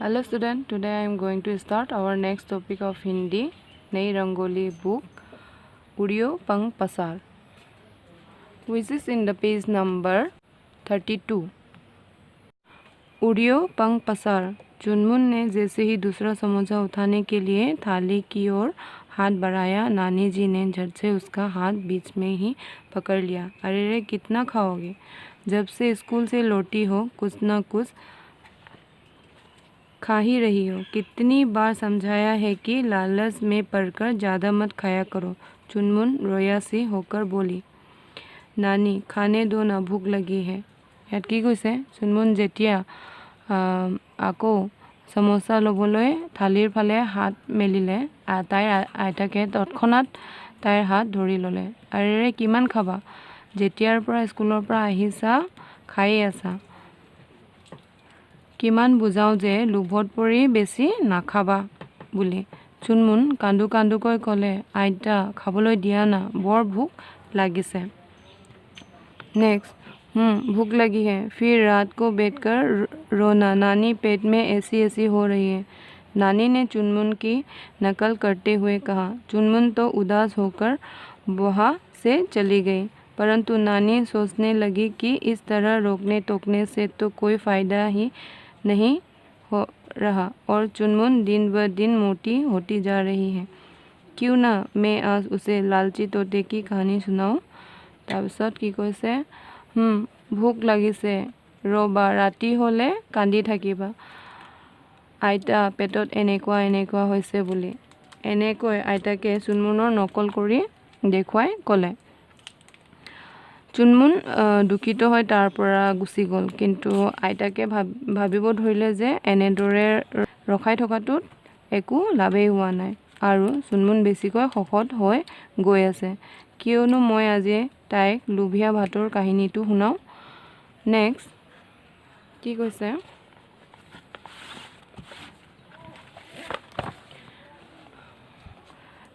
Hello student, today I am going to start our next topic of Hindi, Nai Rangoli book, Udiyo Pang Pasar, which is in the page number 32. उड़ियो पंग पसार। चुनमुन ने जैसे ही दूसरा समोसा उठाने के लिए थाली की ओर हाथ बढ़ाया, नानी जी ने झट से उसका हाथ बीच में ही पकड़ लिया। अरे रे, कितना खाओगे? जब से स्कूल से लौटी हो कुछ न कुछ खा ही रही हो। कितनी बार समझाया है कि लालच में पड़कर ज़्यादा मत खाया करो। चुनमुन रोया सी होकर बोली, नानी खाने दो ना, भूख लगी है। ইয়াত কি কৈছে, চুনমুন যেতিয়া আকৌ সমোসা ল'বলৈ থালিৰ ফালে হাত মেলিলে, তাইৰ আইতাকে তৎক্ষণাত তাইৰ হাত ধৰি ল'লে। আৰে কিমান খাবা? যেতিয়াৰ পৰা স্কুলৰ পৰা আহিছা খায়ে আছা। কিমান বুজাওঁ যে লোভত পৰি বেছি নাখাবা বুলি। চুনমুন কান্দো কান্দোকৈ ক'লে, আইতা খাবলৈ দিয়া না, বৰ ভোক লাগিছে। नेक्स्ट, भूख लगी है, फिर रात को बैठकर रोना, नानी पेट में ऐसी ऐसी हो रही है। नानी ने चुनमुन की नकल करते हुए कहा। चुनमुन तो उदास होकर वहाँ से चली गई, परंतु नानी सोचने लगी कि इस तरह रोकने टोकने से तो कोई फ़ायदा ही नहीं हो रहा और चुनमुन दिन ब दिन मोटी होती जा रही है। क्यों ना मैं आज उसे लालची तोते की कहानी सुनाऊँ। তাৰপিছত কি কৈছে, ভোক লাগিছে, ৰ'বা, ৰাতি হ'লে কান্দি থাকিবা। আইতা পেটত এনেকুৱা এনেকুৱা হৈছে বুলি। এনেকৈ আইতাকে চুনমুনৰ নকল কৰি দেখুৱাই ক'লে। চুনমুন দুখিত হৈ তাৰ পৰা গুচি গ'ল, কিন্তু আইতাকে ভাবিব ধৰিলে যে এনেদৰে ৰখাই থকাটোত একো লাভেই হোৱা নাই আৰু চুনমুন বেছিকৈ শকত হৈ গৈ আছে। কিয়নো মই আজি তাইক লোভিয়া ভাতৰ কাহিনীটো শুনাওঁ। নেক্সট কি কৈছে,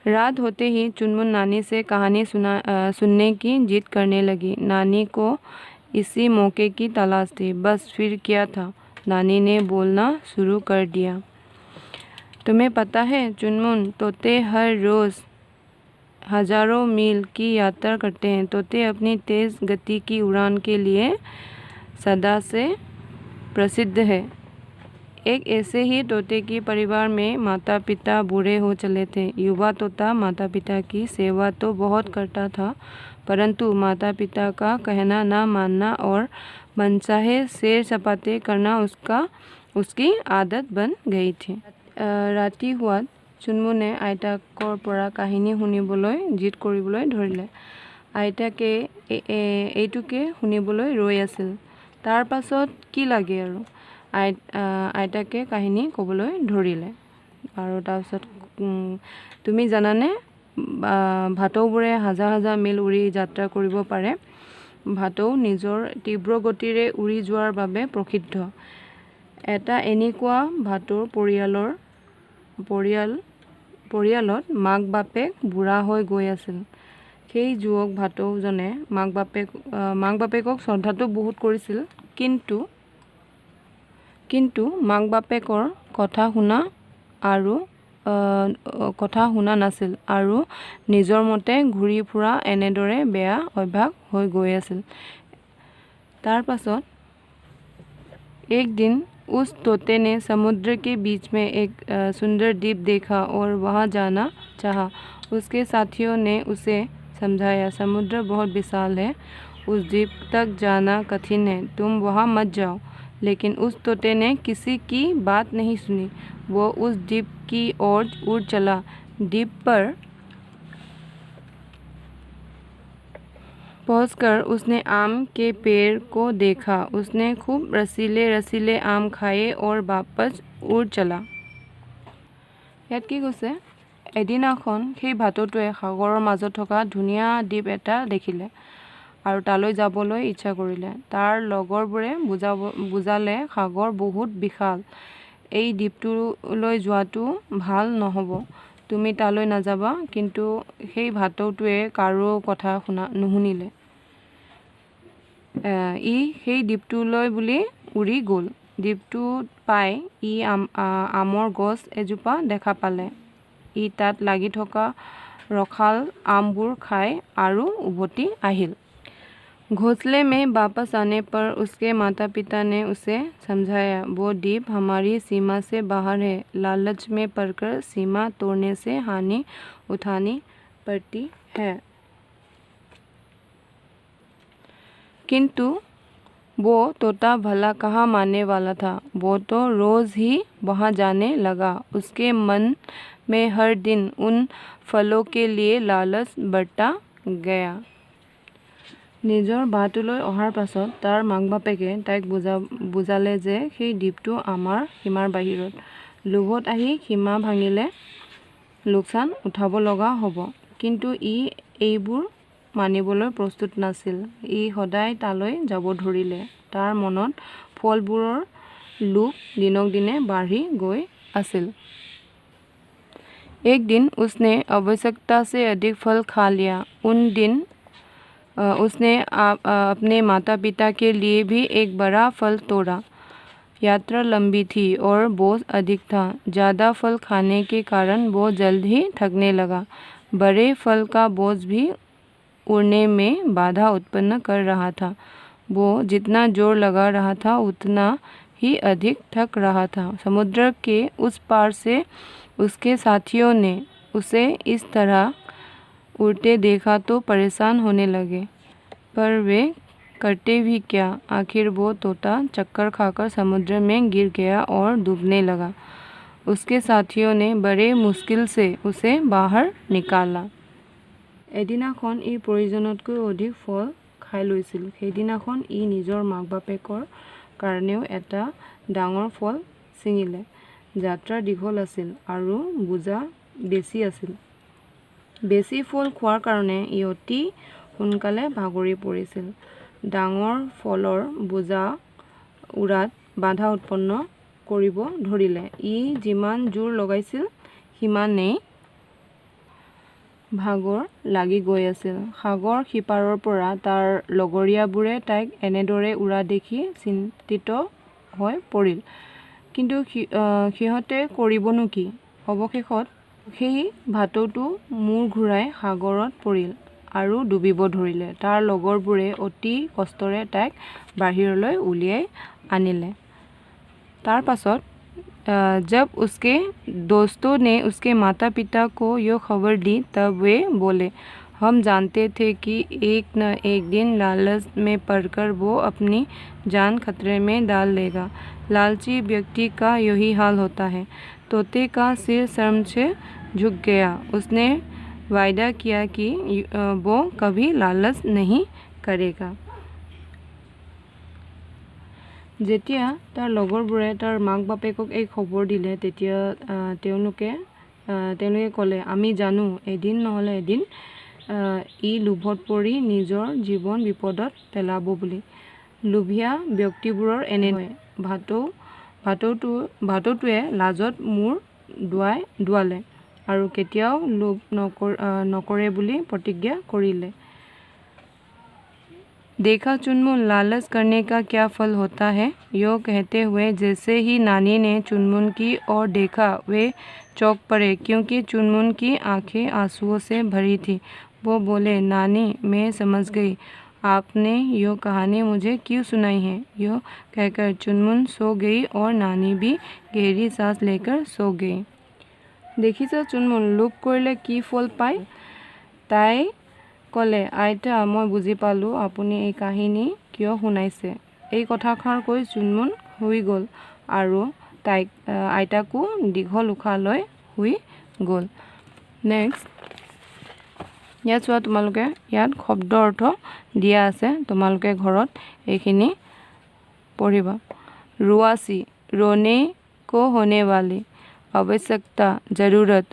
रात होते ही चुनमुन नानी से कहानी सुनने की जिद करने लगी। नानी को इसी मौके की तलाश थी। बस फिर क्या था, नानी ने बोलना शुरू कर दिया। तुम्हें पता है चुनमुन, तोते हर रोज़ हजारों मील की यात्रा करते हैं। तोते अपनी तेज़ गति की उड़ान के लिए सदा से प्रसिद्ध है। एक ऐसे ही तोते के परिवार में माता पिता बूढ़े हो चले थे। युवा तोता माता पिता की सेवा तो बहुत करता था, परंतु माता पिता का कहना ना मानना और मनचाहे सैर सपाटे करना उसकी आदत बन गई थी। राति हुआत চুনমুনে আইতাকৰ পৰা কাহিনী শুনিবলৈ জিদ কৰিবলৈ ধৰিলে। আইতাকে এইটোকে শুনিবলৈ ৰৈ আছিল। তাৰ পাছত কি লাগে আৰু, আইতাকে কাহিনী ক'বলৈ ধৰিলে। আৰু তাৰপিছত তুমি জানানে, ভাটৌবোৰে হাজাৰ হাজাৰ মিল উৰি যাত্ৰা কৰিব পাৰে। ভাটৌ নিজৰ তীব্ৰ গতিৰে উৰি যোৱাৰ বাবে প্ৰসিদ্ধ। এটা এনেকুৱা ভাটৌৰ পৰিয়ালত মাক বাপেক বুঢ়া হৈ গৈ আছিল। সেই যুৱক ভাটৌজনে মাক বাপেকক শ্ৰদ্ধাটো বহুত কৰিছিল, কিন্তু মাক বাপেকৰ কথা শুনা নাছিল আৰু নিজৰ মতে ঘূৰি ফুৰা এনেদৰে বেয়া অভ্যাস হৈ গৈ আছিল। তাৰ পাছত एक दिन उस तोते ने समुद्र के बीच में एक सुंदर द्वीप देखा और वहाँ जाना चाहा। उसके साथियों ने उसे समझाया, समुद्र बहुत विशाल है, उस द्वीप तक जाना कठिन है, तुम वहाँ मत जाओ। लेकिन उस तोते ने किसी की बात नहीं सुनी। वो उस द्वीप की ओर उड़ चला। द्वीप पर पहुंचकर उसने आम के पेड़ को देखा। उसने खूब रसीले आम खाए और वापस उड़ चला। ইয়াত কি কৈছে, এদিনাখন সেই ভাটৌটোৱে সাগৰৰ মাজত থকা ধুনীয়া দ্বীপ এটা দেখিলে আৰু তালৈ যাবলৈ ইচ্ছা কৰিলে। তাৰ লগৰবোৰে বুজালে, সাগৰ বহুত বিশাল, এই দ্বীপটোলৈ যোৱাটো ভাল নহ'ব, তুমি তালৈ নাযাবা। কিন্তু সেই ভাটৌটোৱে কাৰো কথা নুশুনিলে। ই সেই দ্বীপটোলৈ বুলি উৰি গ'ল। দ্বীপটো পাই ই আমৰ গছ এজোপা দেখা পালে। ই তাত লাগি থকা ৰখাল আমবোৰ খাই আৰু উভতি আহিল। घोंसले में वापस आने पर उसके माता पिता ने उसे समझाया, वो द्वीप हमारी सीमा से बाहर है। लालच में पड़कर सीमा तोड़ने से हानि उठानी पड़ती है। किंतु वो तोता भला कहाँ मानने वाला था। वो तो रोज़ ही वहाँ जाने लगा। उसके मन में हर दिन उन फलों के लिए लालच बढ़ता गया। নিজৰ বাটোলৈ অহাৰ পাছত তাৰ মাক বাপেকে তাইক বুজালে যে সেই দ্বীপটো আমাৰ সীমাৰ বাহিৰত। লোভত আহি সীমা ভাঙিলে লোকচান উঠাব লগা হ'ব। কিন্তু ই এইবোৰ মানিবলৈ প্ৰস্তুত নাছিল। ই সদায় তালৈ যাব ধৰিলে। তাৰ মনত ফলবোৰৰ লোভ দিনক দিনে বাঢ়ি গৈ আছিল। एक दिन उसने आवश्यकता से अधिक फल खा लिया। उन दिन उसने अपने माता पिता के लिए भी एक बड़ा फल तोड़ा। यात्रा लंबी थी और बोझ अधिक था। ज़्यादा फल खाने के कारण वो जल्द ही थकने लगा। बड़े फल का बोझ भी उड़ने में बाधा उत्पन्न कर रहा था। वो जितना जोर लगा रहा था उतना ही अधिक थक रहा था। समुद्र के उस पार से उसके साथियों ने उसे इस तरह उड़ते देखा तो परेशान होने लगे, पर वे करते भी क्या। आखिर वो तोता चक्कर खाकर समुद्र में गिर गया और डूबने लगा। उसके साथियों ने बड़े मुश्किल से उसे बाहर निकाला। এদিনাখন ই প্ৰয়োজনতকৈ অধিক ফল খাই লৈছিল। সেইদিনাখন ই নিজৰ মাক বাপেকৰ কাৰণেও এটা ডাঙৰ ফল ছিঙিলে। যাত্ৰা দীঘল আছিল আৰু বোজা বেছি আছিল। বেছি ফল খোৱাৰ কাৰণে ই অতি সোনকালে ভাগৰি পৰিছিল। ডাঙৰ ফলৰ বোজা উৰাত বাধা উৎপন্ন কৰিব ধৰিলে। ই যিমান জোৰ লগাইছিল সিমানেই ভাগৰ লাগি গৈ আছিল। সাগৰ সিপাৰৰ পৰা তাৰ লগৰীয়াবোৰে তাইক এনেদৰে উৰা দেখি চিন্তিত হৈ পৰিল। কিন্তু সিহঁতে কৰিবনো কি। অৱশেষত সেই ভাটৌটো মূৰ ঘূৰাই সাগৰত পৰিল আৰু ডুবিব ধৰিলে। তাৰ লগৰবোৰে অতি কষ্টৰে তাইক বাহিৰলৈ উলিয়াই আনিলে। তাৰ পাছত जब उसके दोस्तों ने उसके माता पिता को यह खबर दी तब वे बोले, हम जानते थे कि एक न एक दिन लालच में पड़कर वो अपनी जान खतरे में डाल लेगा। लालची व्यक्ति का यही हाल होता है। तोते का सिर शर्म से झुक गया। उसने वायदा किया कि वो कभी लालच नहीं करेगा। যেতিয়া তাৰ লগৰবোৰে তাৰ মাক বাপেকক এই খবৰ দিলে তেতিয়া তেওঁলোকে ক'লে, আমি জানো এদিন নহ'লে এদিন ই লোভত পৰি নিজৰ জীৱন বিপদত পেলাব বুলি। লোভীয়া ব্যক্তিবোৰৰ এনে হয়। ভাটৌটোৱে লাজত মূৰ দোৱালে আৰু কেতিয়াও লোভ নকৰে বুলি প্ৰতিজ্ঞা কৰিলে। देखा चुनमुन, लालच करने का क्या फल होता है। यो कहते हुए जैसे ही नानी ने चुनमुन की ओर देखा वे चौंक पड़े, क्योंकि चुनमुन की आंखें आंसुओं से भरी थी। वो बोले, नानी मैं समझ गई, आपने यो कहानी मुझे क्यों सुनाई है। यो कहकर चुनमुन सो गई और नानी भी गहरी सांस लेकर सो गई। देखिছা चुनमुन, लोभ কৰিলে কি ফল পায়। তাই ক'লে, আইতা মই বুজি পালোঁ আপুনি এই কাহিনী কিয় শুনাইছে। এই কথাষাৰ কৈ চুনমুন শুই গ'ল আৰু তাইক আইতাকো দীঘল উশাহ লৈ শুই গ'ল। নেক্সট ইয়াত চোৱা, তোমালোকে ইয়াত শব্দ অৰ্থ দিয়া আছে। তোমালোকে ঘৰত এইখিনি পঢ়িবা। रुआसी, रोने को होने वाली। आवश्यकता, ज़रूरत।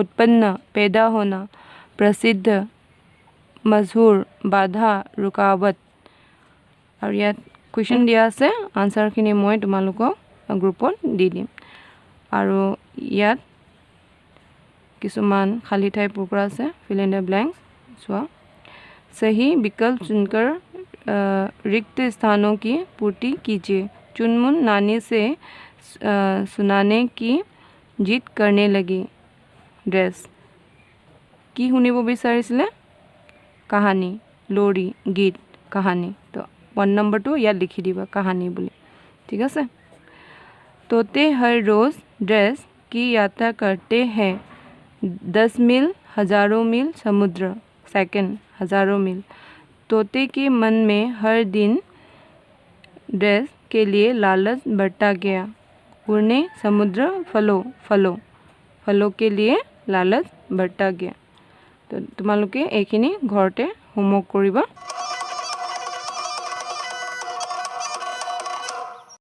उत्पन्न, पैदा होना। प्रसिद्ध, मशहूर। बाधा, रुकावट। और ইয়াত কুৱেশ্যন দিয়া আছে, আনচাৰখিনি মই তোমালোকক গ্ৰুপত দি দিম। আৰু ইয়াত কিছুমান খালী ঠাই পূৰ কৰা আছে, ফিল इन द ब्लैंक्स। চোৱা, सही विकल्प चुनकर रिक्त स्थानों की पूर्ति कीजिए। चुनमुन नानी से सुनाने की जिद करने लगी। ड्रेस কি শুনিব বিচাৰিছিলে কাহানী লৰি গীত কাহানী তো 1 নম্বৰটো ইয়াত লিখি দিবা কাহানী বুলি ঠিক আছে तोते हर रोज़ ड्रेस की यात्रा करते हैं 10 मील हज़ारों मील समुद्र सेकंड हज़ारों मील तोते के मन में हर दिन ड्रेस के लिए लालच बढ़ता गया उड़ने समुद्र फलों के लिए लालच बढ़ता गया तो तुम्हालोके এইখিনি ঘৰতে হোমৱৰ্ক কৰিবা